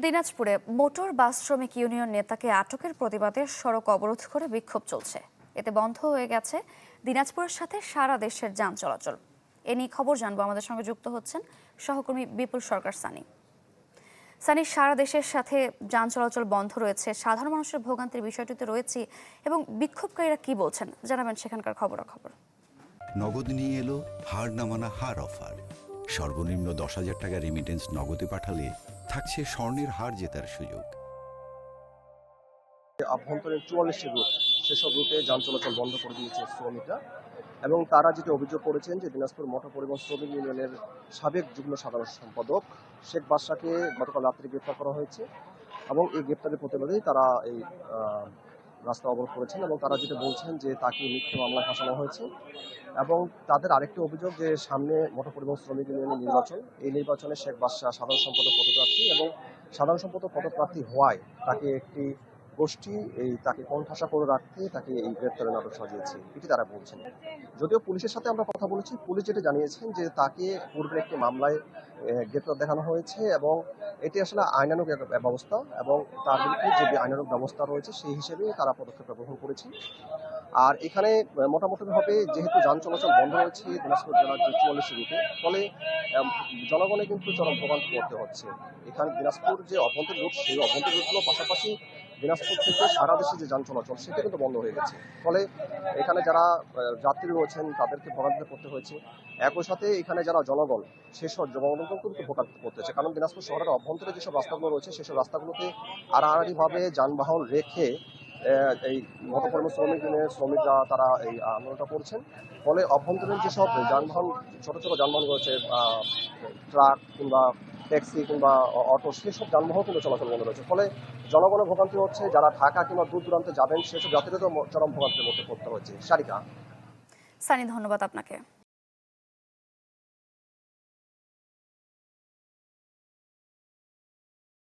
দিনাজপুরে মোটর বাস শ্রমিক ইউনিয়ন নেতাকে আটকের প্রতিবাদে সড়ক অবরোধ করে বিক্ষোভ চলছে। এতে বন্ধ হয়ে গেছে দিনাজপুরের সাথে সারা দেশের যান চলাচল। এ নিয়ে খবর জানবো, আমাদের সঙ্গে যুক্ত হচ্ছেন সহকর্মী বিপুল সরকার সানি। সারা দেশের সাথে যান চলাচল বন্ধ রয়েছে, সাধারণ মানুষের ভোগান্তির বিষয়টিতে রয়েছে এবং বিক্ষোভকারীরা কি বলছেন জানাবেন সেখানকার খবরাখবর। নগদ নিয়ে এলো হার না মানা হার অফার। সর্বনিম্ন 10,000 টাকা রেমিটেন্স নগদে পাঠালে থাকছে স্বর্ণের হার জেতার সুযোগ। আভ্যন্তরীণ 44টি রুট, সেসব রুটে যান চলাচল বন্ধ করে দিয়েছে শ্রমিকরা। এবং তারা যেটি অভিযোগ করেছেন যে দিনাজপুর মোটর পরিবহন শ্রমিক ইউনিয়নের সাবেক যুগ্ম সাধারণ সম্পাদক শেখ বাদশাকে গতকাল রাত্রে গ্রেপ্তার করা হয়েছে এবং এই গ্রেপ্তারের প্রতিবাদেই তারা এই রাস্তা অবরোধ করেছেন। এবং তারা যেটা বলছেন যে তাকে মিথ্যে মামলায় ফাঁসানো হয়েছে। এবং তাদের আরেকটি অভিযোগ যে সামনে মোটর পরিবহন শ্রমিক ইউনিয়নের নির্বাচন, এই নির্বাচনে শেখ বাদশা সাধারণ সম্পাদক পদপ্রার্থী এবং সাধারণ সম্পাদক পদপ্রার্থী হওয়ায় তাকে একটি গোষ্ঠী তাকে কোণঠাসা করে রাখতে তাকে এই গ্রেপ্তারের নাটক সাজিয়েছে, এটি তারা বলছেন। যদিও পুলিশের সাথে আমরা কথা বলেছি, পুলিশ যেটা জানিয়েছেন যে তাকে পূর্বে একটি মামলায় গ্রেপ্তার দেখানো হয়েছে এবং এটি আসলে আইনানুগ ব্যবস্থা এবং তার বিরুদ্ধে যে আইনানুগ ব্যবস্থা রয়েছে সেই হিসেবে তারা পদক্ষেপ গ্রহণ করেছে। আর এখানে মোটামুটিভাবে যেহেতু যান চলাচল বন্ধ রয়েছে দিনাজপুর জেলার যে 44 রুটে, ফলে জনগণে কিন্তু চরম ভোগান্তি করতে হচ্ছে। এখানে দিনাজপুর যে অভ্যন্তরীণ রুট, সেই অভ্যন্তরীণ রুটগুলোর পাশাপাশি দিনাজপুর থেকে সারা দেশে যে যান চলাচল সেটা কিন্তু বন্ধ হয়ে গেছে। ফলে এখানে যারা যাত্রী রয়েছেন তাদেরকে ভোগান্তিতে পড়তে হয়েছে। একই সাথে এখানে যারা জনগণ সেসব জনগণকেও কিন্তু ভোগান্তিতে পড়তে হচ্ছে, কারণ দিনাজপুর শহরের অভ্যন্তরে যেসব রাস্তাগুলো রয়েছে সেসব রাস্তাগুলোতে আড়াআড়িভাবে যানবাহন রেখে এই মোটর পরিবহন শ্রমিক ইউনিয়নের শ্রমিকরা তারা এই আন্দোলনটা করছেন। ফলে অভ্যন্তরীণ যেসব যানবাহন, ছোট ছোট যানবাহন রয়েছে, ট্রাক কিংবা ট্যাক্সি কিংবা অটো, সেসব যানবাহন কিন্তু চলাচল বন্ধ রয়েছে। ফলে জনগণের ভোগান্তি হচ্ছে, যারা ঢাকা কিংবা দূর দূরান্তে যাবেন সেসব যাত্রীদেরও চরম ভোগান্তির মধ্যে পড়তে হচ্ছে। সারিকা সানি, ধন্যবাদ আপনাকে।